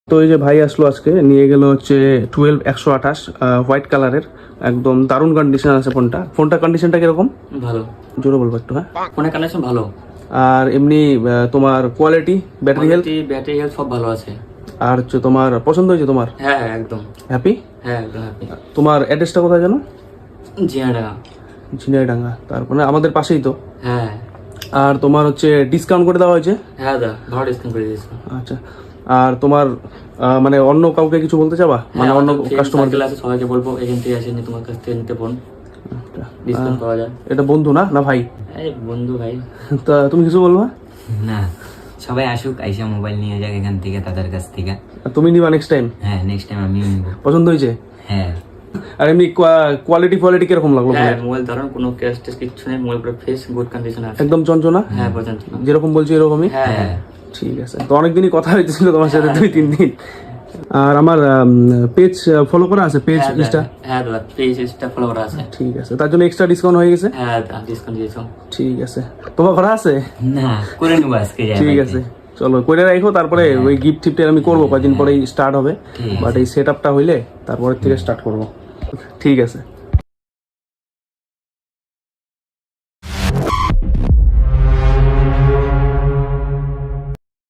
তো এই যে ভাই আসলো আজকে, নিয়ে গেল হচ্ছে 12-128 হোয়াইট কালারের, একদম দারুণ কন্ডিশন আছে ফোনটা কন্ডিশনটা কিরকম? ভালো, জোরে বলবো একটু। হ্যাঁ, ফোনের কন্ডিশন ভালো। আর এমনি তোমার কোয়ালিটি, ব্যাটারি হেলথ সব ভালো আছে। আর হচ্ছে তোমার পছন্দ হয়েছে তোমার? হ্যাঁ একদম হ্যাপি? হ্যাঁ একদম হ্যাপি। তোমার অ্যাড্রেসটা কোথায় জানো? জিয়াডাঙ্গা। ঝিনাইডাঙ্গা, তারপরে আমাদের পাশেই তো। হ্যাঁ আর তোমার হচ্ছে ডিসকাউন্ট করে দেওয়া হয়েছে? হ্যাঁ দা, ভালো ডিসকাউন্ট করে দিয়েছে। আচ্ছা, আর তোমার মানে অন্য কাউকে কিছু বলতে চাবা, মানে অন্য কাস্টমার আছে সবাইকে বলবো এখান থেকে আসেন, তোমার কাছ থেকে নিতে পারেন, ডিসকাউন্ট পাওয়া যায়। এটা বন্ধু না না ভাই? এই বন্ধু ভাই। তা তুমি কিছু বলবা? না, সবাই আসুক, আইসা মোবাইল নিয়ে যাক এখান থেকে, তাদের কাছ থেকে। তুমি নিবা নেক্সট টাইম? হ্যাঁ, নেক্সট টাইম আমি নিব। পছন্দ হয়েছে? হ্যাঁ। আর এমনি কোয়ালিটি কিরকম লাগলো? হ্যাঁ, মোবাইল ধরুন কোনো ক্র্যাশ টেস্ট কিছু নেই, মোবাইল পুরো ফ্রেশ গুড কন্ডিশন আছে। একদম চঞ্চনা? হ্যাঁ পছন্দ, যেরকম বলছি এরকমই। হ্যাঁ ঠিক আছে, তো অনেকদিনই কথা হয়েছিল তোমার সাথে, 2-3 দিন। আর আমার পেজ ফলো করা আছে, পেজ ইনস্টা? হ্যাঁ দাদা, পেজ ইনস্টা ফলো করা আছে। ঠিক আছে, তার জন্য এক্সট্রা ডিসকাউন্ট হয়ে গেছে? হ্যাঁ ডিসকাউন্ট দিয়েছো। ঠিক আছে, তোমার করা আছে? না, করে নেবো আজকে। ঠিক আছে, চলো করে রাখো, তারপরে ওই গিফট টিফটের আমি করবো, কয়েকদিন পরেই স্টার্ট হবে, বাট এই সেট আপটা হইলে তারপরের থেকে স্টার্ট করবো। ঠিক আছে।